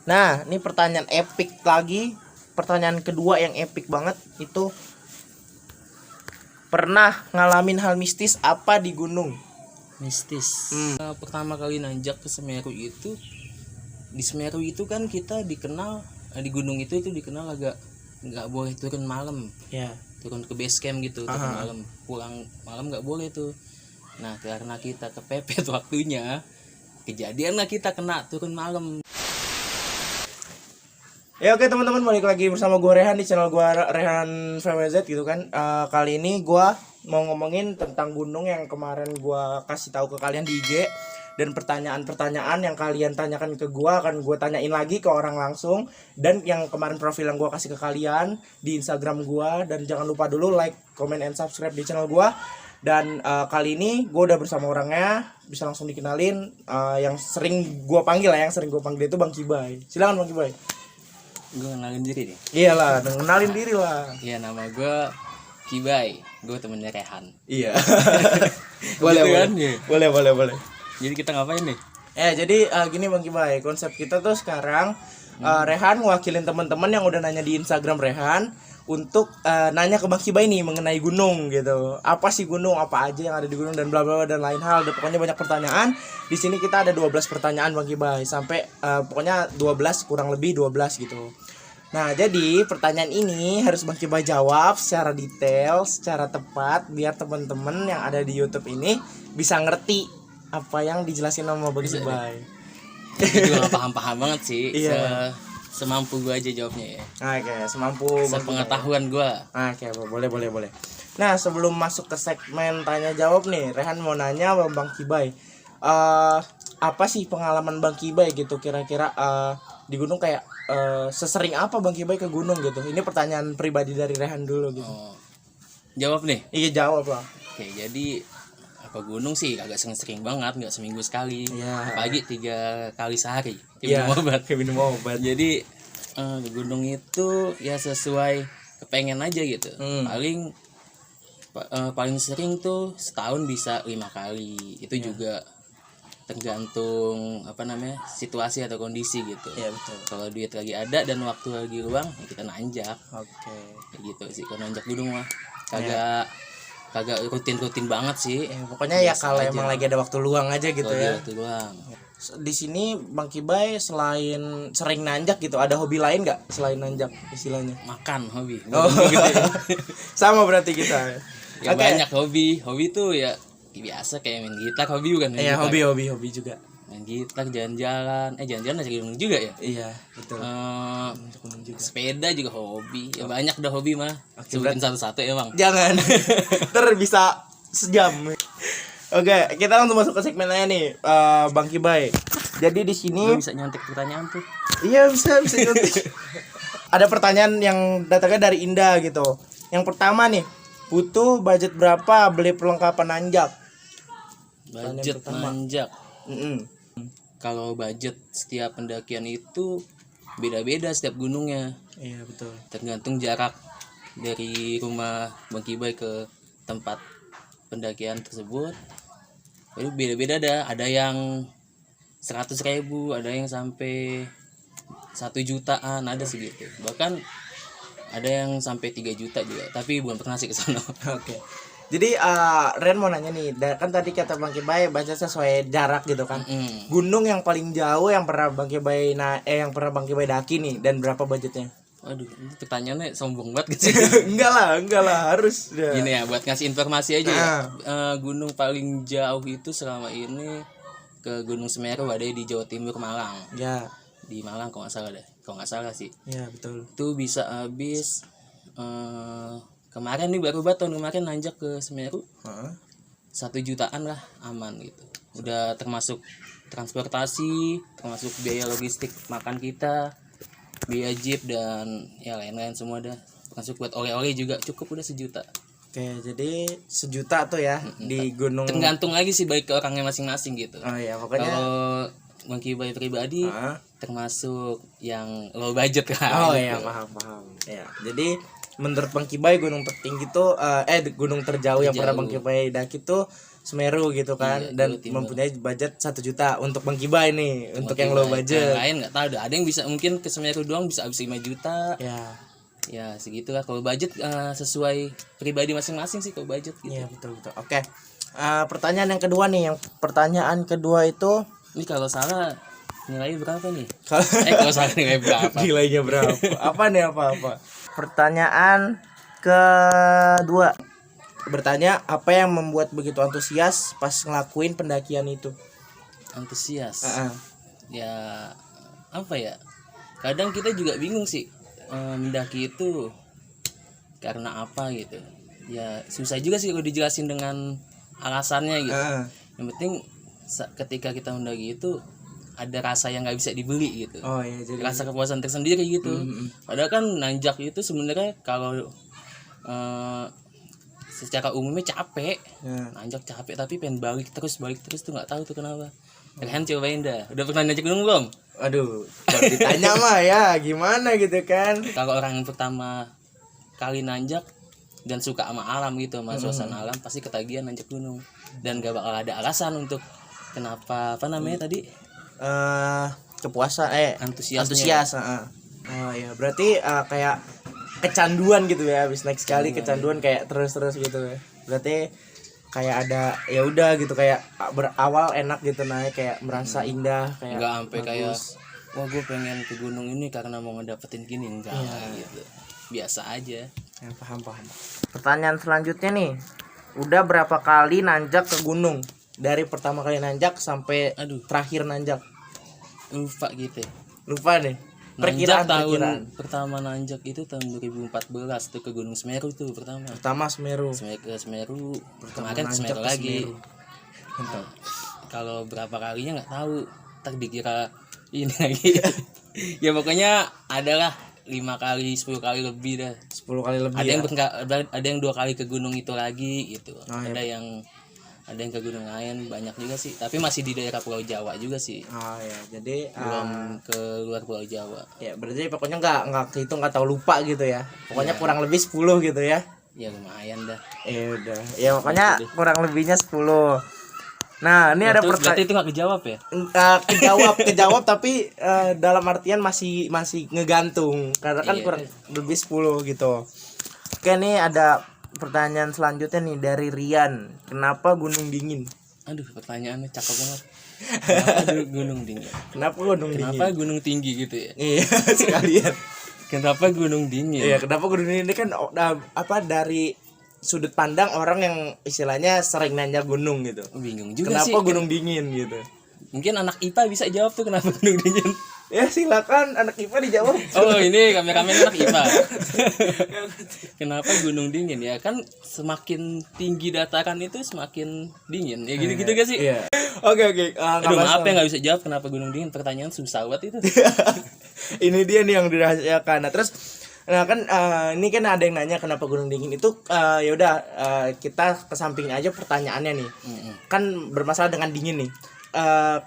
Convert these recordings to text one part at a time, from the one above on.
Nah, ini pertanyaan epic lagi. Pertanyaan kedua yang epic banget itu, pernah ngalamin hal mistis apa di gunung? Mistis. Pertama kali nanjak ke Semeru itu, di Semeru itu kan kita dikenal di gunung itu dikenal agak nggak boleh turun malam, Ya. turun ke base camp gitu, turun malam, pulang malam nggak boleh tuh. Nah karena kita kepepet waktunya, kejadian lah kita kena turun malam. Ya oke teman-teman, balik lagi bersama gue Rehan di channel gue Rehan VWZ gitu kan. Kali ini gue mau ngomongin tentang gunung yang kemarin gue kasih tahu ke kalian di IG. Dan pertanyaan-pertanyaan yang kalian tanyakan ke gue akan gue tanyain lagi ke orang langsung. Dan yang kemarin profil yang gue kasih ke kalian di Instagram gue. Dan jangan lupa dulu like, comment, and subscribe di channel gue. Dan kali ini gue udah bersama orangnya, bisa langsung dikenalin. Yang sering gue panggil lah, yang sering gue panggil itu Bang Kibay. Silakan Bang Kibay. Gue kenalin diri nih. Iyalah, kenalin diri lah. Iya, nama gue Kibay, gue temennya Rehan. Iya. boleh, Gitu kan? boleh. Boleh. Jadi kita ngapain nih? Jadi gini Bang Kibay, konsep kita tuh sekarang Rehan ngewakilin teman-teman yang udah nanya di Instagram Rehan untuk nanya ke Bang Kibay nih mengenai gunung gitu. Apa sih gunung, apa aja yang ada di gunung dan bla bla dan lain hal. Dan pokoknya banyak pertanyaan. Di sini kita ada 12 pertanyaan Bang Kibay, sampai pokoknya 12 kurang lebih 12 gitu. Nah, jadi pertanyaan ini harus Bang Kibay jawab secara detail, secara tepat biar teman-teman yang ada di YouTube ini bisa ngerti apa yang dijelasin sama Bang Kibay. Gue gak paham-paham banget sih. Iya. Semampu gue aja jawabnya ya. Oke, semampu Sepengetahuan gue. Oke, boleh. Nah, sebelum masuk ke segmen tanya jawab nih, Rehan mau nanya sama Bang Kibay. Apa sih pengalaman Bang Kibay gitu kira-kira di gunung kayak sesering apa Bang Kibay ke gunung gitu? Ini pertanyaan pribadi dari Rehan dulu gitu. Jawab nih. Iya, jawab lah. Oke, jadi ke gunung sih agak sering banget, nggak seminggu sekali. Iya. Pagi 3 kali sehari. Iya, Kayak minum obat. obat. Jadi ke gunung itu ya sesuai kepengen aja gitu. Paling sering tuh setahun bisa 5 kali. Itu juga tergantung situasi atau kondisi gitu. Iya, betul. Kalau duit lagi ada dan waktu lagi luang ya kita nanjak. Oke. Kayak gitu sih kalau nanjak gunung mah. Kagak rutin banget sih. Pokoknya ya kalau emang lagi ada waktu luang aja gitu kalau ya. waktu luang. Di sini Bang Kibay selain sering nanjak gitu, ada hobi lain nggak selain nanjak istilahnya? Makan hobi. Oh. Sama berarti kita. Ya banyak hobi tuh ya biasa kayak main gitar, hobi bukan? Iya, hobi juga. Main gitar, jalan-jalan dari gunung juga ya. Iya, betul. Juga. Sepeda juga hobi. Ya banyak dah hobi mah. Sebutin satu-satu ya bang. Jangan. Ntar bisa sejam. Oke, kita langsung masuk ke segmen aja nih, Bang Kibay. Jadi di sini bisa nyontek pertanyaan tuh. Iya, bisa nyontek. Ada pertanyaan yang datangnya dari Indah gitu. Yang pertama nih, butuh budget berapa beli perlengkapan nanjak? Budget nanjak. Kalau budget setiap pendakian itu beda-beda setiap gunungnya. Iya, betul. Tergantung jarak dari rumah Bang Kibay ke tempat pendakian tersebut. Jadi beda-beda ada yang 100.000, ada yang sampai 1 jutaan, ada segitu. Bahkan ada yang sampai 3 juta juga, tapi belum pernah sih ke sana. Oke. Jadi Ren mau nanya nih, kan tadi kata Bang Kibay baca sesuai jarak gitu kan. Gunung yang paling jauh yang pernah Bang Kibay yang pernah Bang Kibay daki nih, dan berapa budgetnya? Waduh, ini pertanyaannya sombong banget gitu. enggak lah, harus. Gini ya, buat ngasih informasi aja ya. Gunung paling jauh itu selama ini ke Gunung Semeru, ada di Jawa Timur, Malang. Ya. Di Malang kalau nggak salah sih. Ya, betul. Itu bisa habis kemarin nih baru tahun kemarin nanjak ke Semeru. 1 jutaan lah aman gitu. Udah termasuk transportasi, termasuk biaya logistik makan kita, biaya jeep dan ya lain-lain semua dah. Termasuk buat oleh-oleh juga cukup udah 1 juta. Oke, jadi 1 juta tuh ya di gunung. Tergantung lagi sih baik ke orangnya masing-masing gitu. Oh iya, pokoknya kalau Bang Kibay pribadi termasuk yang low budget kan. Oh iya, paham. Ya, jadi menurut Bang Kibay gunung tertinggi tuh gunung terjauh yang pernah Bang Kibay daki tuh Semeru gitu kan, Iya, dan Jawa Timur. mempunyai budget 1 juta untuk Bang Kibai nih, untuk yang low Yang budget. lain nggak tahu, ada yang bisa mungkin ke Semeru doang bisa habis 5 juta. Ya, Ya segitulah kalau budget, sesuai pribadi masing-masing sih kalau budget gitu. iya betul betul. Oke. Pertanyaan yang kedua nih, pertanyaan kedua itu Ini kalau salah nilainya berapa nih? kalau Kalau salah nilai berapa? nilainya berapa? Apa nih apa? Pertanyaan kedua bertanya, apa yang membuat begitu antusias pas ngelakuin pendakian itu? Antusias. Heeh. Ya apa ya? Kadang kita juga bingung sih, mendaki itu karena apa gitu. Ya susah juga sih kalau dijelasin dengan alasannya gitu. Heeh. Yang penting ketika kita mendaki itu ada rasa yang nggak bisa dibeli gitu. Oh iya, jadi Rasa kepuasan tersendiri gitu. Padahal kan nanjak itu sebenarnya kalau secara umumnya capek, ya. nanjak capek, tapi pengen balik terus tuh nggak tahu tuh kenapa. Kan cobain dah. Udah pernah nanjak gunung belum? Aduh, kalau ditanya mah ya gimana gitu kan? Kalau orang yang pertama kali nanjak dan suka sama alam gitu, sama suasana alam, pasti ketagihan nanjak gunung. Dan gak bakal ada alasan untuk kenapa, apa namanya tadi? Kepuasan Antusiasnya. antusias. Oh ya, berarti kayak kecanduan gitu ya, habis naik sekali kecanduan kayak terus gitu ya. Berarti kayak ada ya udah gitu, kayak berawal enak gitu naik, kayak merasa indah, kayak Nggak sampai kayak bagus. wah gue pengen ke gunung ini karena mau ngedapetin gini, enggak gitu. Biasa aja. Ya, paham. Pertanyaan selanjutnya nih, udah berapa kali nanjak ke gunung? Dari pertama kali nanjak sampai Aduh, terakhir nanjak. lupa gitu. Lupa nih. Nanjak tahun Perkiraan. pertama nanjak itu tahun 2014 tuh ke Gunung Semeru tuh pertama. Pertama Semeru. Ke Semeru, Pertama kemarin ke nanjak Semeru ke lagi. Semeru. Mantap. Kalau berapa kalinya nggak tahu, tak dikira ini lagi. Ya pokoknya adalah 5 kali 10 kali lebih dah. 10 kali lebih. Ada Ya. yang ada yang 2 kali ke gunung itu lagi gitu. Oh, iya. Ada yang ke gunung lain banyak juga sih, tapi masih di daerah Pulau Jawa juga sih, Oh ya, jadi belum ke luar Pulau Jawa. ya berarti pokoknya nggak kehitung atau lupa gitu ya. Pokoknya Iya. kurang lebih 10 gitu ya. Ya lumayan dah. Udah. Ya pokoknya kurang lebihnya 10. Nah, ini ada Berarti pertanyaan itu nggak kejawab ya? kejawab tapi dalam artian masih ngegantung karena kan Iya. kurang lebih 10 gitu. Oke, nih ada pertanyaan selanjutnya nih dari Rian. Kenapa gunung dingin? Aduh, pertanyaannya cakep banget. Kenapa gunung dingin? Kenapa gunung Kenapa dingin? gunung tinggi gitu ya? Iya, sekalian. Kenapa gunung dingin? Iya, kenapa gunung dingin ini kan dari sudut pandang orang yang istilahnya sering nanjak gunung gitu. Bingung juga Kenapa sih. gunung dingin gitu? Mungkin anak IPA bisa jawab tuh kenapa gunung dingin. Ya silakan anak IPA dijawab. Oh, ini kameramen anak IPA. Kenapa gunung dingin ya? Kan semakin tinggi dataran itu semakin dingin. Ya gitu-gitu gak sih? Iya. Oke. Aduh, maaf ya nggak bisa jawab kenapa gunung dingin. Pertanyaan susah banget itu. Ini dia nih yang dirahasiakan. Nah, terus kan ini kan ada yang nanya kenapa gunung dingin itu, ya udah, kita kesampingin aja pertanyaannya nih. Kan bermasalah dengan dingin nih.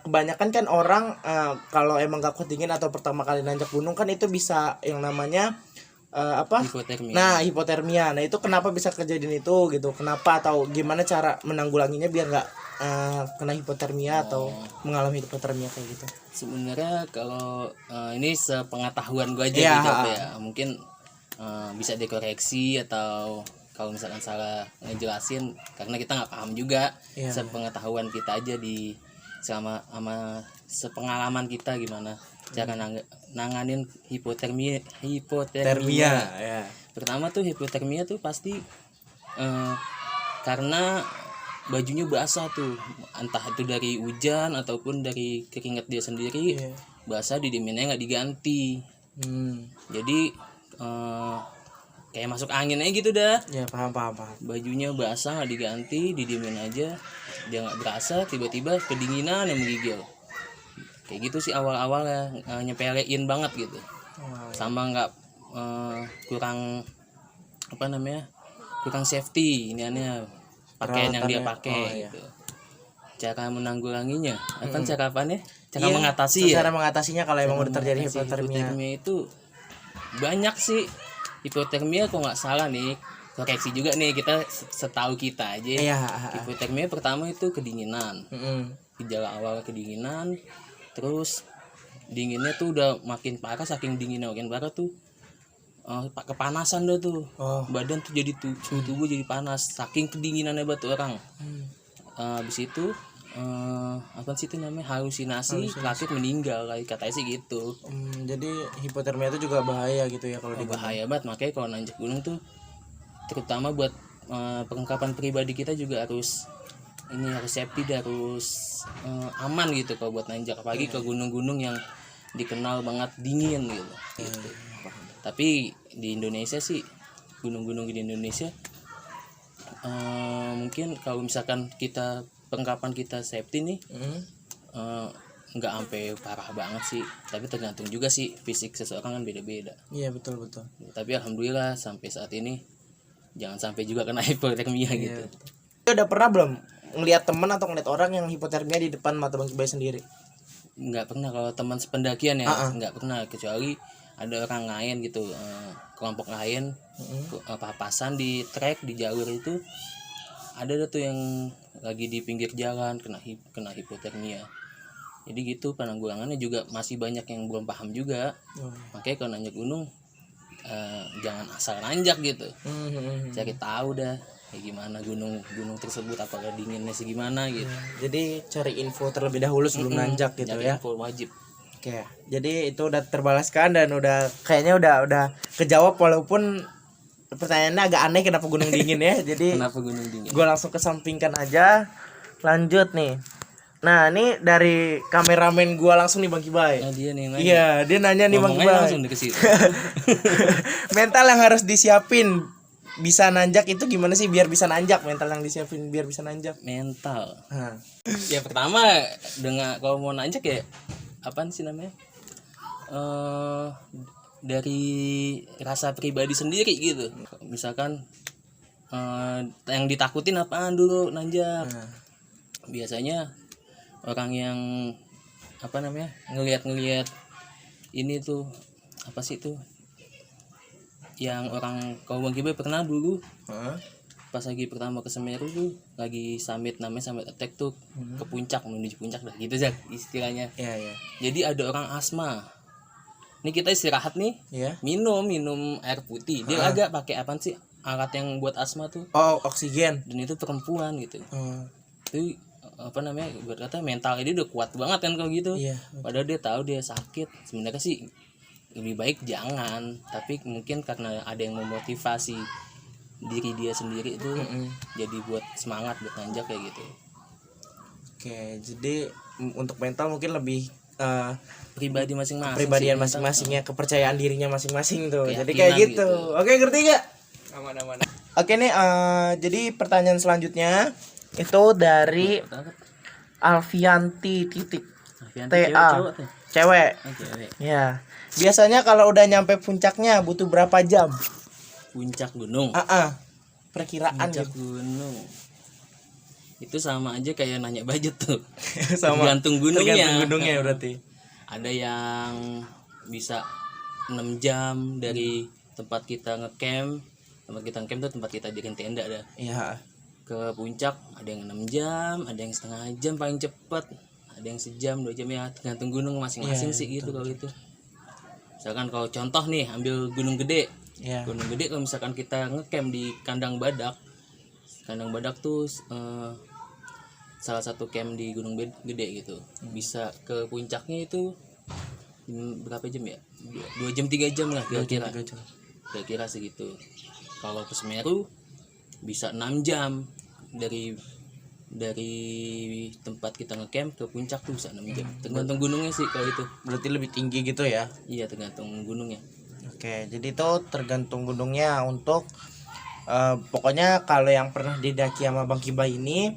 Kebanyakan kan orang kalau emang gak kuat dingin atau pertama kali nanjak gunung kan itu bisa yang namanya Hipotermia. Nah, hipotermia. Nah, itu kenapa bisa kejadian itu gitu? Kenapa atau gimana cara menanggulanginya biar nggak kena hipotermia atau mengalami hipotermia kayak gitu? Sebenarnya kalau ini sepengetahuan gue aja Iya, gitu ya. Mungkin bisa dikoreksi atau kalau misalkan salah ngejelasin karena kita nggak paham juga. Iya. Sepengetahuan kita aja sama sepengalaman kita gimana cara nanganin hipotermia. Ya. Pertama tuh hipotermia tuh pasti karena bajunya basah tuh, entah itu dari hujan ataupun dari keringat dia sendiri. Iya. Basah, didieminnya nggak diganti, jadi kayak masuk angin aja gitu dah. Ya, paham. Bajunya basah nggak diganti, didiemin aja, dia nggak berasa, tiba-tiba kedinginan yang menggigil. Kayak gitu sih awal-awalnya, nyepelein banget gitu. Sama nggak kurang kurang safety ini aneh pakaian yang dia pakai gitu. Cara menanggulanginya cara apanya? Cara mengatasi cara mengatasinya kalau emang udah terjadi hipotermia. Hipotermia itu banyak sih. Hipotermia kok nggak salah nih, koreksi juga nih, kita setahu kita aja. Iya. Hipotermia pertama itu kedinginan. Mm-mm. Gejala awal kedinginan, terus dinginnya tuh udah makin parah, saking dinginnya makin parah tuh kepanasan dah tuh. Oh. Badan tuh jadi suhu tubuh jadi panas saking kedinginannya batu orang. Habis itu apa sih itu namanya, halusinasi. Sakit meninggal katanya sih gitu. Jadi hipotermia itu juga bahaya gitu ya kalau di gunung. Bahaya banget, makanya kalau nanjak gunung tuh terutama buat perlengkapan pribadi kita juga harus safety, harus aman gitu kalau buat nanjak, apalagi ke gunung-gunung yang dikenal banget dingin gitu. Tapi di Indonesia sih, gunung-gunung di Indonesia mungkin kalau misalkan kita perlengkapan kita safety nih, nggak sampai parah banget sih, tapi tergantung juga sih, fisik seseorang kan beda-beda. Iya betul. Tapi alhamdulillah sampai saat ini jangan sampai juga kena hipotermia gitu. Udah pernah belum ngelihat teman atau ngeliat orang yang hipotermia di depan mata Bang Kibai sendiri? Nggak pernah, kalau teman sependakian ya nggak pernah, kecuali ada orang lain gitu, kelompok lain papasan di trek di jalur itu, ada tuh yang lagi di pinggir jalan kena hipotermia. Jadi gitu, penanggulangannya juga masih banyak yang belum paham juga. Makanya kalau nanjak gunung jangan asal nanjak gitu, cari tahu dah kayak gimana gunung tersebut, apakah dinginnya segimana gitu. Jadi cari info terlebih dahulu sebelum nanjak gitu Cari ya. info wajib. Oke, jadi itu udah terbalaskan dan udah kayaknya udah kejawab, walaupun pertanyaannya agak aneh kenapa gunung dingin ya. Jadi Kenapa gunung dingin? gue langsung kesampingkan aja. Lanjut nih. Nah, ini dari kameramen gue langsung nih Bang Kibai. Nah, dia nih nanya. Iya, dia nanya nih Bang Ngomongnya Kibai. langsung ke situ. Mental yang harus disiapin bisa nanjak itu gimana sih biar bisa nanjak? Mental yang disiapin biar bisa nanjak. Mental. Nah. Ya pertama, kalau mau nanjak ya apaan sih namanya? Dari rasa pribadi sendiri gitu. Misalkan yang ditakutin apaan dulu nanjak. Biasanya orang yang ngelihat ini tuh apa sih tuh, yang orang kalau Bang Kibai pernah dulu pas lagi pertama ke Semeru tuh, lagi summit namanya summit attack tuh, ke puncak, menuju puncak dah gitu Zak istilahnya. Iya. Jadi ada orang asma, ini kita istirahat nih, minum air putih, dia agak pakai apaan sih alat yang buat asma tuh, oksigen, dan itu perempuan gitu. Itu buat kata mental ini udah kuat banget kan kalau gitu. Padahal dia tahu dia sakit, sebenarnya sih lebih baik jangan, tapi mungkin karena ada yang memotivasi diri dia sendiri itu, jadi buat semangat buat nanjak kayak gitu. Oke, jadi untuk mental mungkin lebih pribadi masing-masing, pribadian sih, masing-masingnya, kepercayaan dirinya masing-masing tuh. Keyakinan Jadi kayak gitu. Oke, ngerti gak? Aman. Oke nih, jadi pertanyaan selanjutnya itu dari Alfianti titik TA, cewek. Ya. Biasanya kalau udah nyampe puncaknya butuh berapa jam? Puncak gunung. Perkiraan Puncak gitu. gunung. Itu sama aja kayak nanya budget tuh. Sama. Tergantung gunungnya. Tergantung gunungnya berarti. Ada yang bisa 6 jam dari tempat kita ngecamp. Tempat kita ngecamp tuh tempat kita bikin tenda dah. Iya. Ke puncak ada yang 6 jam, ada yang setengah jam paling cepet, ada yang sejam 2 jam, ya tergantung gunung masing-masing sih gitu kalau itu. Misalkan kalau contoh nih ambil Gunung Gede. Gunung Gede kalau misalkan kita ngecamp di Kandang Badak tuh salah satu camp di Gunung Gede gitu. Bisa ke puncaknya itu berapa jam ya? 2 jam 3 jam lah kira-kira. Kira-kira segitu. Kalau ke Semeru bisa 6 jam dari tempat kita ngecamp ke puncak tuh bisa 6 jam. Tergantung gunungnya sih kalau itu. Berarti lebih tinggi gitu ya? Iya, tergantung gunungnya. Oke, jadi itu tergantung gunungnya. Untuk pokoknya kalau yang pernah didaki sama Bang Kibai ini,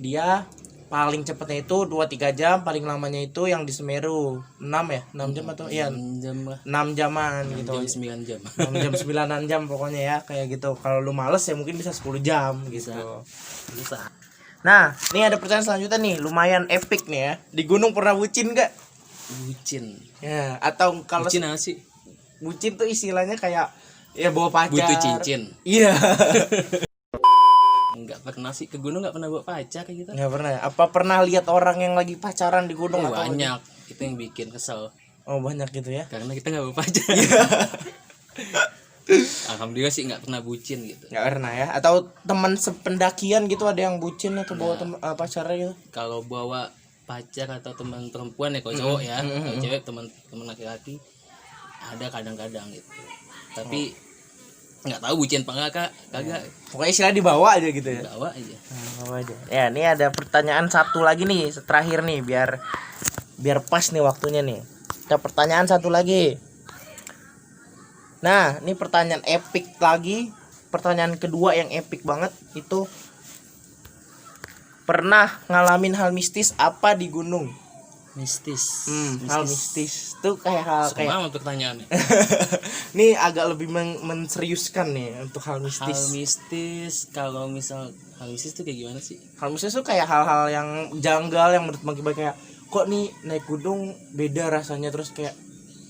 dia paling cepatnya itu 2-3 jam, paling lamanya itu yang di Semeru 6 ya? 6 jam atau iya 6 jam lah. 6 jaman 6 gitu. jam 9 jam. 6 jam 9 jam pokoknya ya, kayak gitu. Kalau lu males ya mungkin bisa 10 jam gitu. Bisa. Nah, ini ada pertanyaan selanjutnya nih, lumayan epic nih ya. Di gunung pernah bucin gak? Bucin. Ya, atau kalau Bucin apa sih? bucin tuh istilahnya kayak Ya bawa pacar. butuh cincin. Iya. Nggak pernah sih, ke gunung nggak pernah bawa pacar kayak gitu. Nggak pernah ya? Apa pernah lihat orang yang lagi pacaran di gunung atau Banyak, itu yang bikin kesel. Oh banyak gitu ya? Karena kita nggak bawa pacar. Alhamdulillah sih nggak pernah bucin gitu. Nggak pernah ya? Atau teman sependakian gitu ada yang bucin atau bawa pacarnya gitu? Kalau bawa pacar atau teman perempuan ya, kalau cowok ya, kalau cewek teman laki-laki ada kadang-kadang gitu. Tapi nggak tahu bucin apa enggak kak, kagak. Pokoknya istilah dibawa aja gitu ya? Bawa aja. Bawa aja. Ya ini ada pertanyaan satu lagi nih, terakhir nih biar pas nih waktunya nih. Ada pertanyaan satu lagi. Nah, ini pertanyaan epic lagi. Pertanyaan kedua yang epic banget itu, pernah ngalamin hal mistis apa di gunung? Mistis. Hal mistis tuh kayak hal kayak Sama pertanyaannya. ini agak lebih menseriuskan nih untuk hal mistis. Hal mistis, kalau misal hal mistis tuh kayak gimana sih? Hal mistis tuh kayak hal-hal yang janggal yang menurut Bang Kibai kayak kok nih naik gunung beda rasanya, terus kayak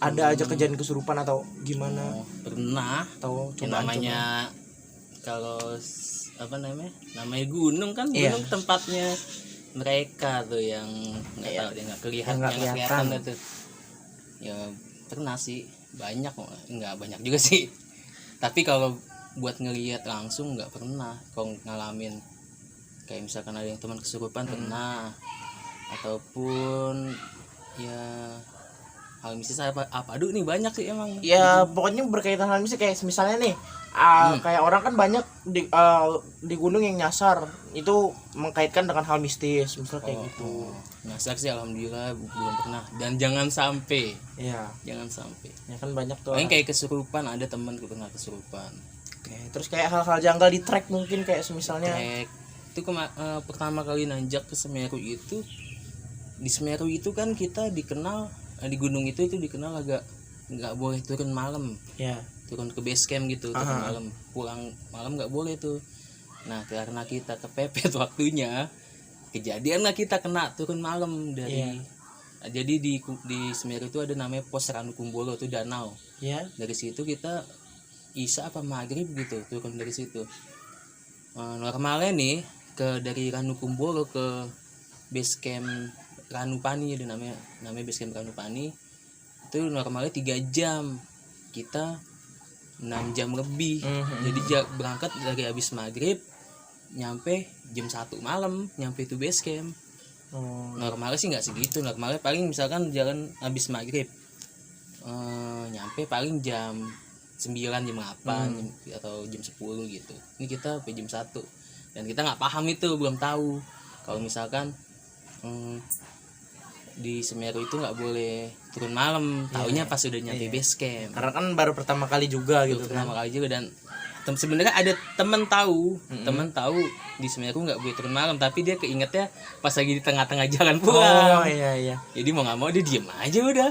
ada aja kejadian kesurupan atau gimana? Pernah. Atau Yang namanya kalau apa namanya gunung kan, Iya. gunung tempatnya mereka tuh yang nggak tahu dia nggak kelihatan itu. Ya pernah sih, banyak nggak banyak juga sih. Tapi kalau buat ngelihat langsung nggak pernah. Kalau ngalamin kayak misalkan ada yang teman kesurupan pernah, ataupun ya hal mistis apa aduh nih banyak sih emang. Ya pokoknya berkaitan hal mistis kayak misalnya nih kayak orang kan banyak di gunung yang nyasar itu mengkaitkan dengan hal mistis misalnya kayak gitu. Nyasar sih alhamdulillah belum pernah, dan jangan sampai. Iya. Jangan sampai. Ya kan banyak tuh. Paling kayak kesurupan, ada teman pernah kesurupan. Oke, terus kayak hal-hal janggal di trek mungkin kayak misalnya Itu pertama kali nanjak ke Semeru itu, di Semeru itu kan kita dikenal di gunung itu dikenal agak nggak boleh turun malam. ya. Turun ke base camp gitu, turun malam, pulang malam nggak boleh tuh. Nah karena kita kepepet waktunya, kejadian lah kita kena turun malam dari jadi di Semeru itu ada namanya pos Ranukumbolo, itu danau. Ya. Dari situ kita isya apa maghrib gitu turun dari situ. Normalnya nih dari Ranukumbolo ke base camp Ranupani, ada namanya base camp Ranupani, itu normalnya 3 jam, kita 6 jam lebih. Jadi berangkat dari habis maghrib, nyampe jam 1 malam, nyampe itu base camp. Normalnya sih nggak segitu, normalnya paling misalkan jalan habis maghrib, nyampe paling jam 9, jam 8 atau jam 10 gitu. Ini kita sampai jam 1, dan kita nggak paham itu, belum tahu kalau misalkan di Semeru itu nggak boleh turun malam, taunya pas udah nyampe base camp. Karena kan baru pertama kali juga gitu kan. Pertama kali juga, dan sebenarnya ada temen tahu di Semeru nggak boleh turun malam, tapi dia keingetnya pas lagi di tengah-tengah jalan pulang. Oh iya. Jadi mau nggak mau dia diem aja udah.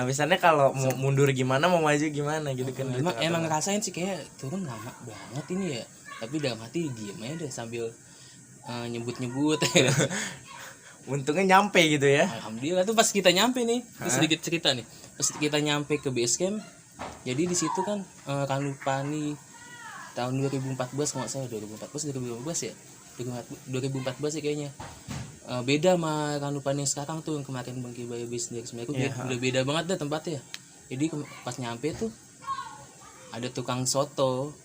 Habisannya kalau mau mundur gimana, mau maju gimana gitu kan. Emang ngerasain sih kayak turun lama banget ini ya, tapi dalam hati diem aja deh sambil nyebut-nyebut. Untungnya nyampe gitu ya. Alhamdulillah tuh pas kita nyampe nih, ini sedikit cerita nih. Pas kita nyampe ke base camp, jadi di situ kan Ranupani tahun 2014 kalau nggak salah, 2014 ya, 2014 ya kayaknya. Beda sama Ranupani yang sekarang tuh, yang kemarin Bang Kibai habis dari Semeru, udah beda banget deh tempatnya. Jadi pas nyampe tuh ada tukang soto.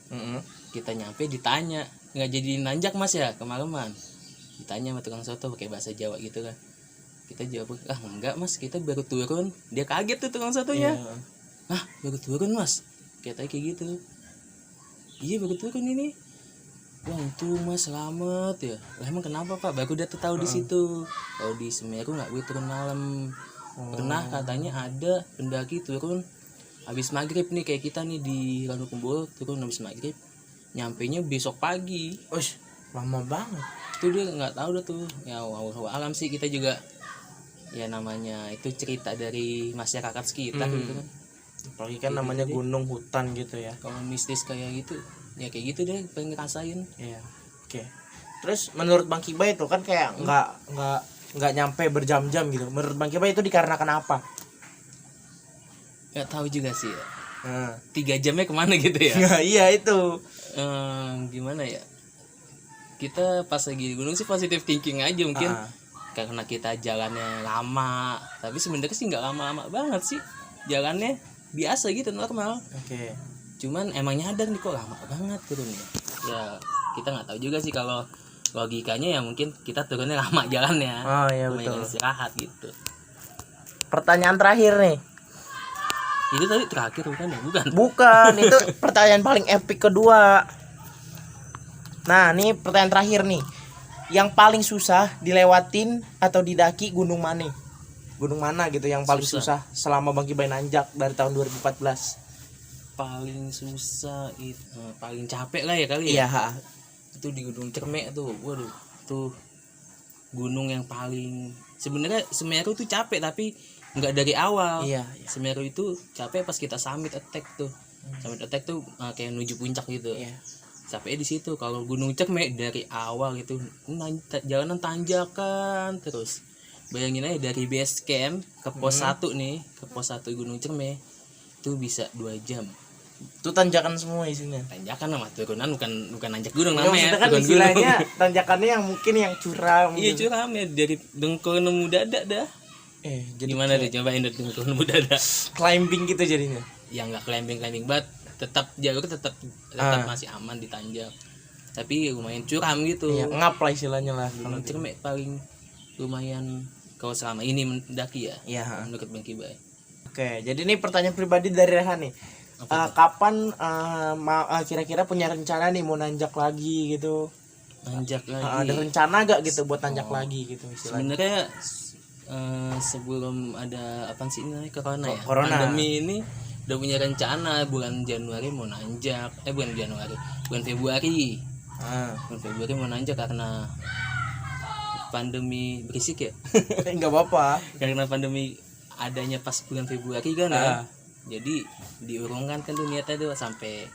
Kita nyampe ditanya, nggak jadi nanjak mas ya kemalaman, ditanya sama tukang soto pakai bahasa Jawa gitu kan. Kita jawab, enggak mas, kita baru turun. Dia kaget tuh tukang sotonya. Baru turun mas, kayak gitu. Iya baru turun ini. Wah untung mas, selamat ya. Lah emang kenapa pak? Baru udah tahu di situ. Kalau di Semeru nggak boleh turun malam. Pernah katanya ada pendaki turun habis maghrib nih, kayak kita nih di Ranukumbolo turun habis maghrib, nyampenya besok pagi. Lama banget. Itu dia nggak tahu dah tuh. Ya alam sih, kita juga ya namanya itu cerita dari masyarakat sekitar gitu kan. Apalagi kan namanya gunung hutan gitu ya. Kalau mistis kayak gitu, ya kayak gitu deh pengen ngerasain. Iya. Oke. Terus menurut Bang Kibai itu kan kayak nggak nyampe berjam-jam gitu. Menurut Bang Kibai itu dikarenakan apa? Nggak tahu juga sih ya. Nah. 3 jamnya kemana gitu ya. Nah, iya itu. Gimana ya, kita pas lagi di gunung sih positive thinking aja mungkin. Karena kita jalannya lama, tapi sebenarnya sih nggak lama-lama banget sih, jalannya biasa gitu, normal. Oke. Cuman emang nyadar nih kok lama banget turunnya. Ya kita nggak tahu juga sih, kalau logikanya ya mungkin kita turunnya lama jalannya. Oh iya Lumayan betul. istirahat gitu. Pertanyaan terakhir nih. Itu tadi terakhir bukan ya? Bukan, itu pertanyaan paling epic kedua. Nah, ini pertanyaan terakhir nih. Yang paling susah dilewatin atau didaki gunung mana? Gunung mana gitu yang paling susah selama Bang Kibai nanjak dari tahun 2014? Paling susah itu paling capek lah ya kali Iya, ya. Itu di Gunung Cermek tuh. Waduh, tuh gunung yang paling, sebenarnya Semeru tuh capek tapi nggak dari awal. Iya. Semeru itu capek pas kita summit attack tuh. Summit attack tuh kayak menuju puncak gitu. Iya. Capeknya di situ. Kalau Gunung Cermek dari awal gitu jalanan tanjakan terus. Bayangin aja dari base camp ke pos 1 nih, ke pos 1 Gunung Cermek itu bisa 2 jam. Itu tanjakan semua isinya. Tanjakan sama turunan, bukan nanjak gunung Ya, namanya. maksudnya kan turun istilahnya gunung. tanjakannya yang mungkin yang curam. Iya gitu. curam ya, dari Dengkul nemu dada dah. Jadi Gimana deh cobain dari Dengkul nemu dada. climbing gitu jadinya. Ya nggak climbing banget, tetap jalur tetap masih aman ditanjak. Tapi lumayan curam gitu. Iya, ngap lah istilahnya lah. Gunung Cermek paling lumayan kalau selama ini mendaki ya. Iya. Menurut Bang Kibai. Oke, jadi ini pertanyaan pribadi dari Rehan nih. Kapan kira-kira punya rencana nih mau nanjak lagi gitu? Nanjak lagi. Ada rencana gak gitu buat nanjak lagi gitu istilahnya? Sebenarnya sebelum ada apa sih ini corona ya, Corona. pandemi ini udah punya rencana bulan Januari mau nanjak, bulan Februari mau nanjak karena pandemi berisik ya. Nggak apa-apa. Karena pandemi adanya pas bulan Februari kan ya. Jadi diurungkan kan tuh niatnya tuh sampai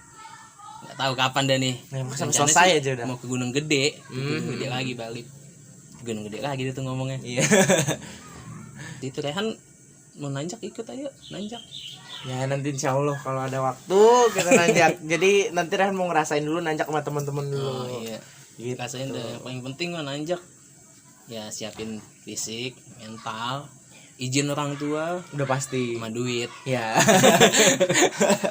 nggak tahu kapan dah nih. Sampai selesai aja udah. Mau ke Gunung Gede, Gunung Gede lagi balik. Gunung Gede lagi itu ngomongnya. Iya. Itu Rehan mau nanjak, ikut ayo nanjak. Ya nanti insya Allah kalau ada waktu kita nanjak. Jadi nanti Rehan mau ngerasain dulu nanjak sama teman-teman dulu. Oh iya. Gitu. Rasain dah, yang paling penting mah nanjak. Ya siapin fisik, mental, izin orang tua, Udah pasti. sama duit. Ya.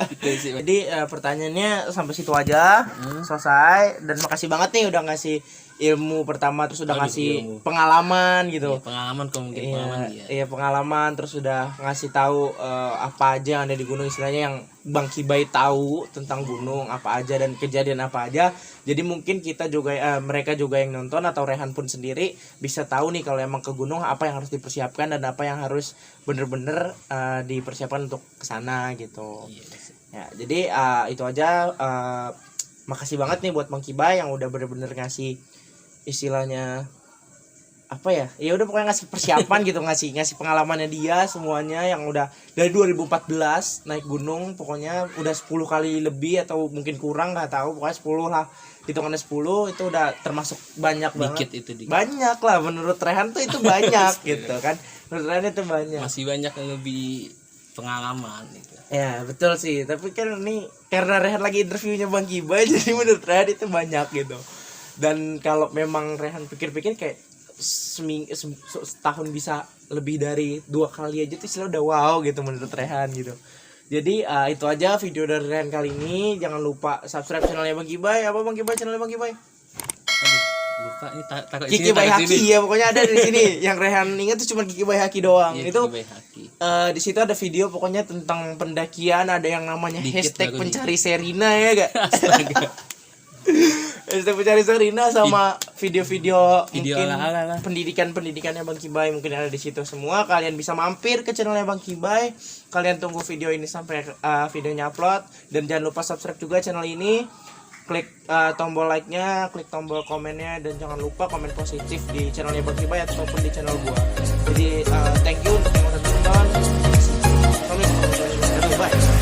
Gitu sih. Jadi pertanyaannya sampai situ aja. Selesai. Dan makasih banget nih udah ngasih ilmu pertama, terus udah ngasih pengalaman gitu. Ya, pengalaman kalau mungkin pengalaman dia. Iya pengalaman, terus udah ngasih tahu apa aja yang ada di gunung, istilahnya yang Bang Kibai tahu tentang gunung apa aja dan kejadian apa aja. Jadi mungkin kita juga mereka juga yang nonton atau Rehan pun sendiri bisa tahu nih kalau emang ke gunung apa yang harus dipersiapkan dan apa yang harus bener-bener dipersiapkan untuk kesana gitu. Ya jadi itu aja. Makasih banget nih buat Bang Kibai yang udah bener-bener ngasih istilahnya apa ya udah pokoknya ngasih persiapan gitu, ngasih pengalamannya dia semuanya yang udah dari 2014 naik gunung, pokoknya udah 10 kali lebih atau mungkin kurang nggak tahu, pokoknya 10 lah, hitungannya 10 itu udah termasuk banyak banget. Dikit. Banyak lah menurut Rehan tuh itu banyak gitu kan, menurut Rehan itu banyak. Masih banyak yang lebih pengalaman gitu. Ya betul sih, tapi kan ini karena Rehan lagi interviewnya Bang Kibai jadi menurut Rehan itu banyak gitu. Dan kalau memang Rehan pikir-pikir kayak setahun bisa lebih dari 2 kali aja tuh istilah udah wow gitu menurut Rehan gitu. Jadi itu aja video dari Rehan kali ini. Jangan lupa subscribe channelnya Bang Kibai. Apa Bang Kibai channelnya Bang Kibai? Lupa ini taruh Kiki Bai Haki ya, pokoknya ada di sini. Yang Rehan ingat tuh cuma Kiki Bai Haki doang. Iya, itu Kiki Bai Haki. Di situ ada video pokoknya tentang pendakian, ada yang namanya Dikit hashtag baru pencari Serina ya gak? Astaga. Hashtag pencari Serina sama video-video mungkin ala-ala. pendidikannya Bang Kibai mungkin ada di situ semua. Kalian bisa mampir ke channelnya Bang Kibai. Kalian tunggu video ini sampai videonya upload, dan jangan lupa subscribe juga channel ini. Klik tombol like-nya, klik tombol komennya, dan jangan lupa komen positif di channelnya Bang Kibai ataupun di channel gua. Jadi thank you untuk yang udah nonton. Assalamualaikum warahmatullahi wabarakatuh. Bye.